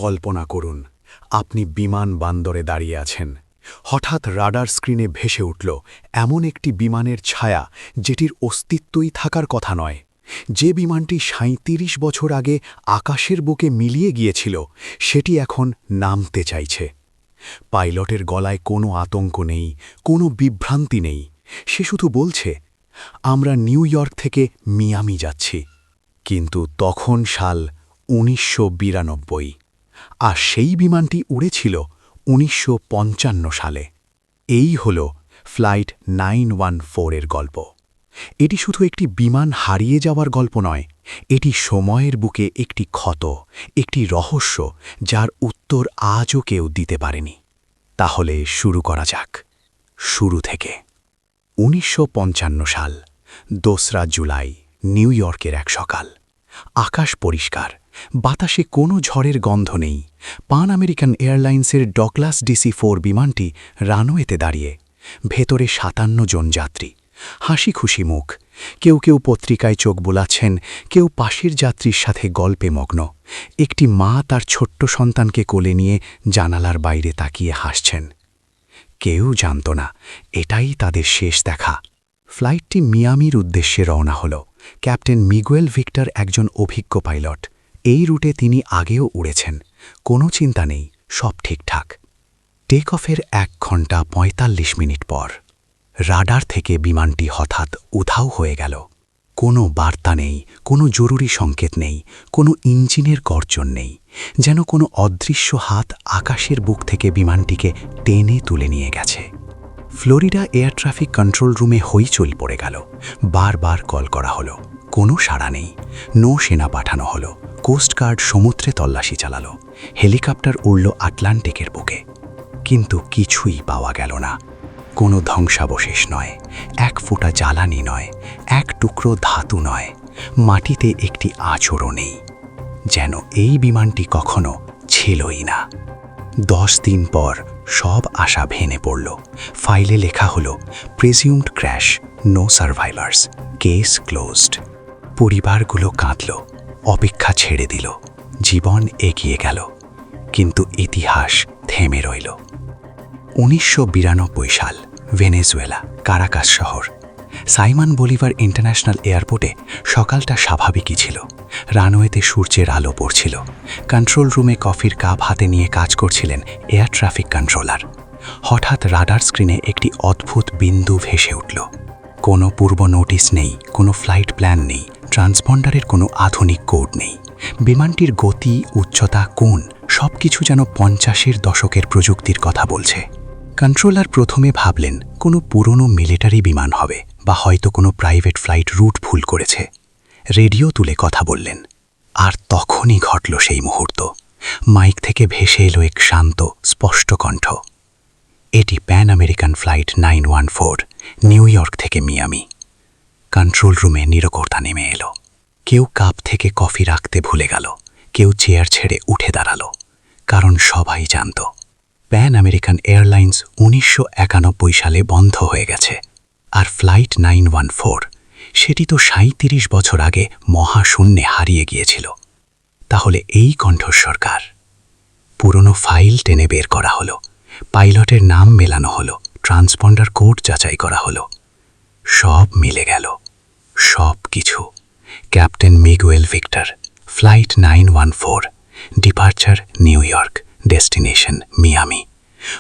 কল্পনা করুন আপনি বিমান বন্দরে দাঁড়িয়ে আছেন। হঠাৎ রাডার স্ক্রিনে ভেসে উঠল এমন একটি বিমানের ছায়া যেটির অস্তিত্বই থাকার কথা নয়। যে বিমানটি ৩৭ বছর আগে আকাশের বুকে মিলিয়ে গিয়েছিল সেটি এখন নামতে চাইছে। পাইলটের গলায় কোনো আতঙ্ক নেই, কোনো বিভ্রান্তি নেই। সে শুধু বলছে, আমরা নিউ ইয়র্ক থেকে মিয়ামি যাচ্ছি। কিন্তু তখন সাল ১৯৯২, আর সেই বিমানটি উড়েছিল ১৯৫৫ সালে। এই হল ফ্লাইট 914 এর গল্প। এটি শুধু একটি বিমান হারিয়ে যাওয়ার গল্প নয়, এটি সময়ের বুকে একটি ক্ষত, একটি রহস্য যার উত্তর আজও কেউ দিতে পারেনি। তাহলে শুরু করা যাক শুরু থেকে। ১৯৫৫ সাল ২রা জুলাই, নিউ ইয়র্কের এক সকাল। আকাশ পরিষ্কার, বাতাসে কোনো ঝড়ের গন্ধ নেই। পান আমেরিকান এয়ারলাইন্সের ডগলাস DC-4 বিমানটি রানওয়েতে দাঁড়িয়ে। ভেতরে ৫৭ জন যাত্রী, হাসি খুশি মুখ। কেউ কেউ পত্রিকায় চোখ বোলাচ্ছেন, কেউ পাশের যাত্রীর সাথে গল্পে মগ্ন। একটি মা তার ছোট্ট সন্তানকে কোলে নিয়ে জানালার বাইরে তাকিয়ে হাসছেন। কেউ জানত না এটাই তাদের শেষ দেখা। ফ্লাইটটি মিয়ামির উদ্দেশ্যে রওনা হল। ক্যাপ্টেন মিগুয়েল ভিক্টর একজন অভিজ্ঞ পাইলট। এই রুটে তিনি আগেও উড়েছেন। কোনো চিন্তা নেই, সব ঠিকঠাক। টেক অফের ১ ঘন্টা ৪৫ মিনিট পর রাডার থেকে বিমানটি হঠাৎ উধাও হয়ে গেল। কোনো বার্তা নেই, কোনো জরুরি সংকেত নেই, কোনো ইঞ্জিনের গর্জন নেই। যেন কোনো অদৃশ্য হাত আকাশের বুক থেকে বিমানটিকে টেনে তুলে নিয়ে গেছে। ফ্লোরিডা এয়ার ট্রাফিক কন্ট্রোল রুমে হইচই পড়ে গেল। বারবার কল করা হলো, কোনো সাড়া নেই। নৌসেনা পাঠানো হলো, কোস্টগার্ড সমুদ্রে তল্লাশি চালালো, হেলিকপ্টার উড়ল আটলান্টিকের বুকে। কিন্তু কিছুই পাওয়া গেল না। কোনো ধ্বংসাবশেষ নয়, এক ফোঁটা জ্বালানি নয়, এক টুকরো ধাতু নয়। মাটিতে একটি আঁচড়ও নেই, যেন এই বিমানটি কখনো ছিলই না। ১০ দিন পর সব আশা ভেঙে পড়ল। ফাইলে লেখা হলো, presumed crash, no survivors, case closed. পরিবারগুলো কাঁদল, অপেক্ষা ছেড়ে দিল, জীবন এগিয়ে গেল। কিন্তু ইতিহাস থেমে রইল। ১৯৯২ সাল, ভেনেজুয়েলা, কারাকাস শহর। সাইমন বলিভার ইন্টারন্যাশনাল এয়ারপোর্টে সকালটা স্বাভাবিকই ছিল। রানওয়েতে সূর্যের আলো পড়ছিল। কন্ট্রোল রুমে কফির কাপ হাতে নিয়ে কাজ করছিলেন এয়ার ট্রাফিক কন্ট্রোলার। হঠাৎ রাডার স্ক্রিনে একটি অদ্ভুত বিন্দু ভেসে উঠল। কোনো পূর্ব নোটিশ নেই, কোনো ফ্লাইট প্ল্যান নেই, ট্রান্সপন্ডারের কোনো আধুনিক কোড নেই। বিমানটির গতি, উচ্চতা, কোণ সবকিছু যেন ৫০-এর দশকের প্রযুক্তির কথা বলছে। কন্ট্রোলার প্রথমে ভাবলেন কোনো পুরনো মিলিটারি বিমান হবে, বা হয়তো কোনো প্রাইভেট ফ্লাইট রুট ভুল করেছে। রেডিও তুলে কথা বললেন। আর তখনই ঘটল সেই মুহূর্ত। মাইক থেকে ভেসে এলো এক শান্ত, স্পষ্ট কণ্ঠ। এটি pan American flight 914, new York থেকে মিয়ামি। কন্ট্রোল রুমে নীরবতা নেমে এলো। কেউ কাপ থেকে কফি রাখতে ভুলে গেল, কেউ চেয়ার ছেড়ে উঠে দাঁড়ালো। কারণ সবাই জানত, প্যান আমেরিকান এয়ারলাইন্স ১৯৯১ সালে বন্ধ হয়ে গেছে। আর ফ্লাইট 914, সেটি তো ৩৭ বছর আগে মহাশূন্যে হারিয়ে গিয়েছিল। তাহলে এই কণ্ঠস্বর কার? পুরনো ফাইল টেনে বের করা হলো, পাইলটের নাম মেলানো হলো, ট্রান্সপন্ডার কোড যাচাই করা হলো। সব মিলে গেল, সব কিছু। Captain Miguel Victor, flight 914, departure new York, destination Miami.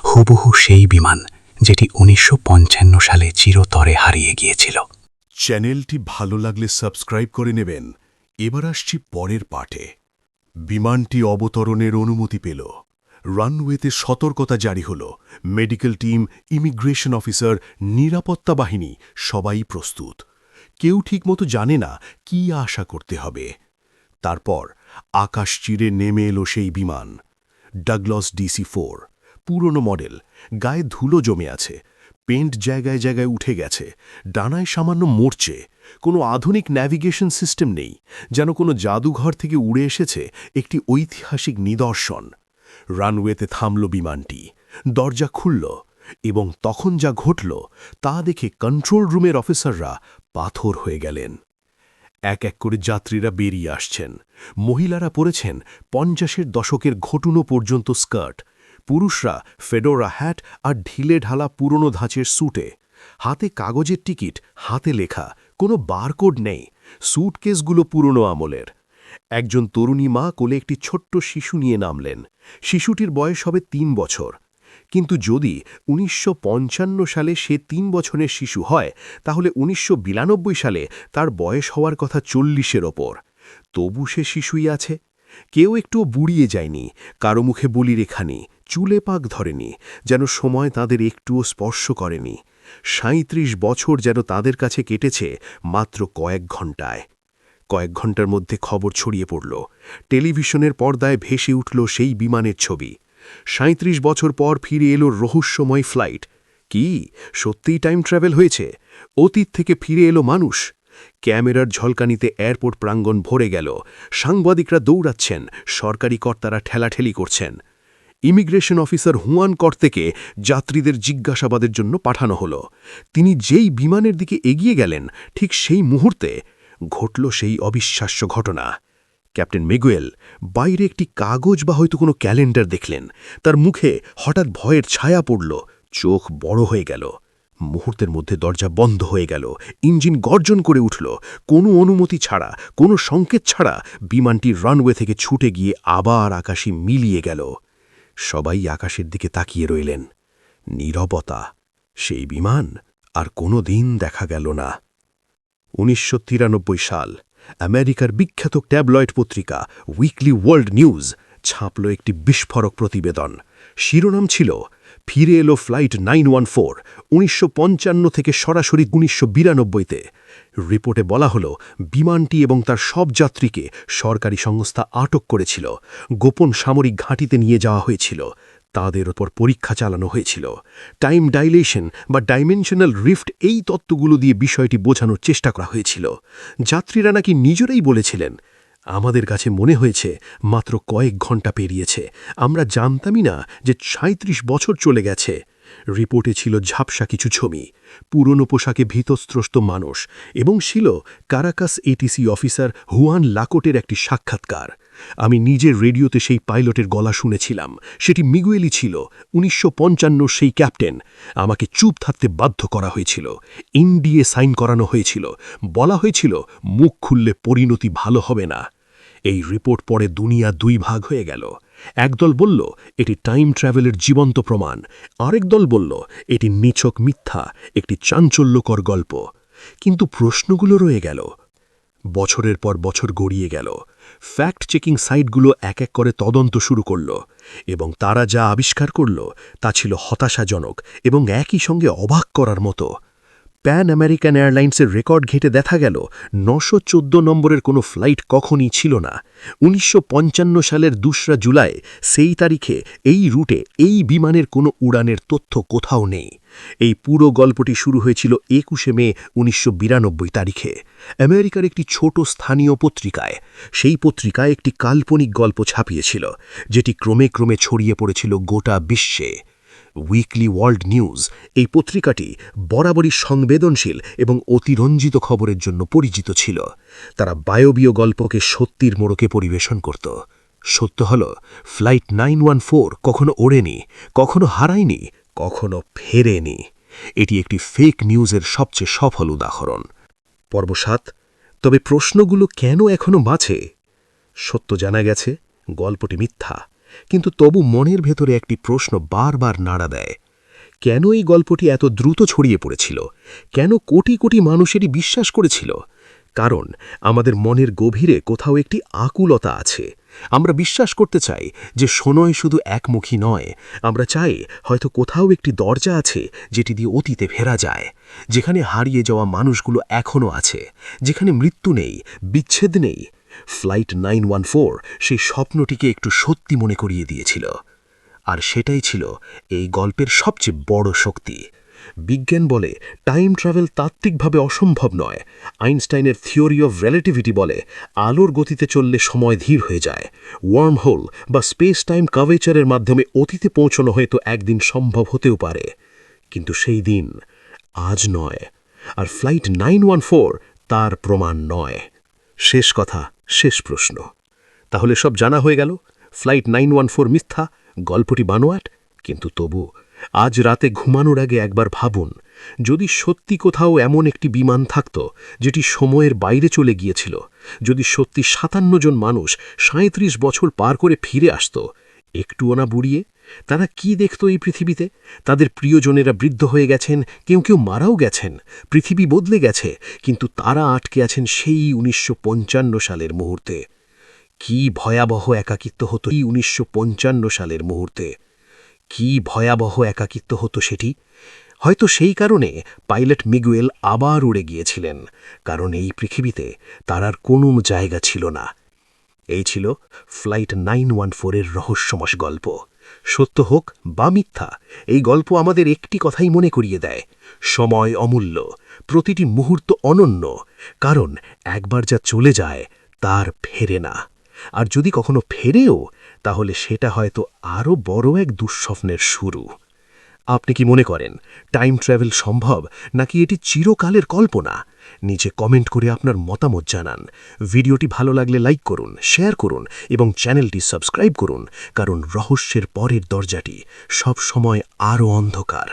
হুবহু সেই বিমান যেটি ১৯৫৫ সালে চিরতরে হারিয়ে গিয়েছিল। চ্যানেলটি ভালো লাগলে সাবস্ক্রাইব করে নেবেন। এবার আসছি পরের পার্টে। বিমানটি অবতরণের অনুমতি পেল। রানওয়েতে সতর্কতা জারি হল। মেডিকেল টিম, ইমিগ্রেশন অফিসার, নিরাপত্তা বাহিনী সবাই প্রস্তুত। কেউ ঠিকমতো জানে না কি আশা করতে হবে। তারপর আকাশ চিরে নেমে এলো সেই বিমান, ডগলাস DC-4। পুরনো মডেল, গায়ে ধুলো জমে আছে, পেন্ট জায়গায় জায়গায় উঠে গেছে, ডানায় সামান্য মরচে। কোনো আধুনিক ন্যাভিগেশন সিস্টেম নেই, যেন কোনো জাদুঘর থেকে উড়ে এসেছে একটি ঐতিহাসিক নিদর্শন। রানওয়েতে থামল বিমানটি, দরজা খুলল, এবং তখন যা ঘটল তা দেখে কন্ট্রোল রুমের অফিসাররা পাথর হয়ে গেলেন। এক এক করে যাত্রীরা বেরিয়ে আসছেন। মহিলারা পরেছেন 50-এর দশকের ঘটুনো পর্যন্ত স্কার্ট, পুরুষরা ফেডোরা হ্যাট আর ঢিলে ঢালা পুরনো ধাঁচের স্যুটে। হাতে কাগজের টিকিট, হাতে লেখা, কোনো বারকোড নেই, স্যুটকেসগুলো পুরনো আমলের। একজন তরুণী মা কোলে একটি ছোট্ট শিশু নিয়ে নামলেন। শিশুটির বয়স হবে 3 বছর। কিন্তু যদি 1955 সালে সে 3 বছরের শিশু হয়, তাহলে 1992 সালে তার বয়স হওয়ার কথা 40-এর ওপর। তবু সে শিশুই আছে। কেউ একটুও বুড়িয়ে যায়নি, কারো মুখে বলি রেখা নেই, চুলে পাক ধরেনি, যেন সময় তাদের একটুও স্পর্শ করেনি। 37 বছর যেন তাদের কাছে কেটেছে মাত্র কয়েক ঘণ্টায়। কয়েক ঘণ্টার মধ্যে খবর ছড়িয়ে পড়ল। টেলিভিশনের পর্দায় ভেসে উঠল সেই বিমানের ছবি। 37 বছর পর ফিরে এলো রহস্যময় ফ্লাইট। কি সত্যিই টাইম ট্রাভেল হয়েছে? অতীত থেকে ফিরে এলো মানুষ। ক্যামেরার ঝলকানিতে এয়ারপোর্ট প্রাঙ্গণ ভরে গেল। সাংবাদিকরা দৌড়াচ্ছেন, সরকারি কর্তারা ঠেলাঠেলি করছেন। ইমিগ্রেশন অফিসার হুয়ান কর্তেকে যাত্রীদের জিজ্ঞাসাবাদের জন্য পাঠানো হলো। তিনি যেই বিমানের দিকে এগিয়ে গেলেন, ঠিক সেই মুহূর্তে ঘটল সেই অবিশ্বাস্য ঘটনা। ক্যাপ্টেন মিগুয়েল বাইরে একটি কাগজ বা হয়তো কোনো ক্যালেন্ডার দেখলেন। তার মুখে হঠাৎ ভয়ের ছায়া পড়ল, চোখ বড় হয়ে গেল। মুহূর্তের মধ্যে দরজা বন্ধ হয়ে গেল, ইঞ্জিন গর্জন করে উঠল। কোনো অনুমতি ছাড়া, কোনো সংকেত ছাড়া বিমানটি রানওয়ে থেকে ছুটে গিয়ে আবার আকাশে মিলিয়ে গেল। সবাই আকাশের দিকে তাকিয়ে রইলেন। নীরবতা। সেই বিমান আর কোনো দিন দেখা গেল না। 1993 সাল। আমেরিকার বিখ্যাত ট্যাবলয়েড পত্রিকা উইকলি ওয়ার্ল্ড নিউজ ছাপল একটি বিস্ফোরক প্রতিবেদন। শিরোনাম ছিল, ফিরে এলো ফ্লাইট 914, 1955 থেকে সরাসরি 1992-তে। রিপোর্টে বলা হলো, বিমানটি এবং তার সব যাত্রীকে সরকারি সংস্থা আটক করেছিল, গোপন সামরিক ঘাঁটিতে নিয়ে যাওয়া হয়েছিল, তাদের ওপর পরীক্ষা চালানো হয়েছিল। টাইম ডাইলেশন বা ডাইমেনশনাল রিফট, এই তত্ত্বগুলো দিয়ে বিষয়টি বোঝানোর চেষ্টা করা হয়েছিল। যাত্রীরা নাকি নিজেরাই বলেছিলেন, আমাদের কাছে মনে হয়েছে মাত্র কয়েক ঘন্টা পেরিয়েছে, আমরা জানতামই না যে 37 বছর চলে গেছে। রিপোর্টে ছিল ঝাপসা কিছু ছবি, পুরনো পোশাকে ভীতস্ত্রস্ত মানুষ, এবং ছিল কারাকাস এটিসি অফিসার হুয়ান লাকোটের একটি সাক্ষাৎকার। আমি নিজের রেডিওতে সেই পাইলটের গলা শুনেছিলাম। সেটি মিগুয়েলই ছিল, 1955 সেই ক্যাপ্টেন। আমাকে চুপ থাকতে বাধ্য করা হয়েছিল। ইন্ডিয়ে সাইন করানো হয়েছিল। বলা হয়েছিল, মুখ খুললে পরিণতি ভালো হবে না। এই রিপোর্ট পড়ে দুনিয়া 2 ভাগ হয়ে গেল। একদল বলল, এটি টাইম ট্রাভেলের জীবন্ত প্রমাণ। আরেক দল বলল, এটি নিছক মিথ্যা, একটি চাঞ্চল্যকর গল্প। কিন্তু প্রশ্নগুলো রয়ে গেল। বছরের পর বছর গড়িয়ে গেল। ফ্যাক্ট চেকিং সাইটগুলো এক এক করে তদন্ত শুরু করল, এবং তারা যা আবিষ্কার করল তা ছিল হতাশাজনক এবং একই সঙ্গে অবাক করার মতো। প্যান আমেরিকান এয়ারলাইন্সের রেকর্ড ঘেঁটে দেখা গেল 914 নম্বরের কোনো ফ্লাইট কখনই ছিল না। 1955 সালের 2 জুলাই সেই তারিখে এই রুটে এই বিমানের কোনো উড়ানের তথ্য কোথাও নেই। এই পুরো গল্পটি শুরু হয়েছিল 21 মে 1992 তারিখে আমেরিকার একটি ছোট স্থানীয় পত্রিকায়। সেই পত্রিকায় একটি কাল্পনিক গল্প ছাপিয়েছিল, যেটি ক্রমে ক্রমে ছড়িয়ে পড়েছিল গোটা বিশ্বে। উইকলি ওয়ার্ল্ড নিউজ এই পত্রিকাটি বরাবরই সংবেদনশীল এবং অতিরঞ্জিত খবরের জন্য পরিচিত ছিল। তারা বায়বীয় গল্পকে সত্যির মোড়কে পরিবেশন করত। সত্য হল, ফ্লাইট 914 কখনো ওড়েনি, কখনো হারায়নি, কখনো ফেরেনি। এটি একটি ফেক নিউজের সবচেয়ে সফল উদাহরণ। পর্ব 7। তবে প্রশ্নগুলো কেন এখনো বাঁচে? সত্য জানা গেছে, গল্পটি মিথ্যা, কিন্তু তবু মনের ভেতরে একটি প্রশ্ন বারবার নাড়া দেয়। কেন এই গল্পটি এত দ্রুত ছড়িয়ে পড়েছিল? কেন কোটি কোটি মানুষেরই বিশ্বাস করেছিল? কারণ আমাদের মনের গভীরে কোথাও একটি আকুলতা আছে। আমরা বিশ্বাস করতে চাই যে সময় শুধু একমুখী নয়। আমরা চাই হয়তো কোথাও একটি দরজা আছে যেটি দিয়ে অতীতে ফেরা যায়, যেখানে হারিয়ে যাওয়া মানুষগুলো এখনও আছে, যেখানে মৃত্যু নেই, বিচ্ছেদ নেই। ফ্লাইট 914 সেই স্বপ্নটিকে একটু সত্যি মনে করিয়ে দিয়েছিল। আর সেটাই ছিল এই গল্পের সবচেয়ে বড় শক্তি। বিজ্ঞান বলে টাইম ট্রাভেল তাত্ত্বিকভাবে অসম্ভব নয়। আইনস্টাইনের থিওরি অফ রিলেটিভিটি বলে আলোর গতিতে চললে সময় ধীর হয়ে যায়। ওয়ার্ম হোল বা স্পেস টাইম কার্ভেচারের মাধ্যমে অতীতে পৌঁছানো হয়তো একদিন সম্ভব হতেও পারে, কিন্তু সেই দিন আজ নয়। আর ফ্লাইট 914 তার প্রমাণ নয়। শেষ কথা, শেষ প্রশ্ন। তাহলে সব জানা হয়ে গেল, ফ্লাইট 914 মিথ্যা, গল্পটি বানোয়াট। কিন্তু তবু আজ রাতে ঘুমানোর আগে একবার ভাবুন, যদি সত্যি কোথাও এমন একটি বিমান থাকত যেটি সময়ের বাইরে চলে গিয়েছিল, যদি সত্যি 57 জন মানুষ 37 বছর পার করে ফিরে আসত, একটুও না বুড়িয়ে, তারা কি দেখত এই পৃথিবীতে? তাদের প্রিয়জনেরা বৃদ্ধ হয়ে গেছেন, কেউ কেউ মারাও গেছেন, পৃথিবী বদলে গেছে, কিন্তু তারা আটকে আছেন সেই 1955 সালের মুহূর্তে। কি ভয়াবহ একাকিত্ব হতো 1955 সালের মুহূর্তে। কি ভয়াবহ একাকিত্ব হতো সেটি। হয়তো সেই কারণে পাইলট মিগুয়েল আবার উড়ে গিয়েছিলেন, কারণ এই পৃথিবীতে তার আর কোনো জায়গা ছিল না। এই ছিল ফ্লাইট 914-এর রহস্যময় গল্প। সত্য হোক বা মিথ্যা, এই গল্প আমাদের একটি কথাই মনে করিয়ে দেয়: সময় অমূল্য, প্রতিটি মুহূর্ত অনন্য, কারণ একবার যা চলে যায় তার ফেরে না। আর যদি কখনো ফেরেও, তাহলে সেটা হয়তো আরও বড় এক দুঃস্বপ্নের শুরু। আপনি কি মনে করেন টাইম ট্রাভেল সম্ভব, নাকি এটি চিরকালের কল্পনা? নিচে কমেন্ট করে আপনার মতামত জানান। ভিডিওটি ভালো লাগলে লাইক করুন, শেয়ার করুন এবং চ্যানেলটি সাবস্ক্রাইব করুন, কারণ রহস্যের পরের দরজাটি সব সময় আরও অন্ধকার।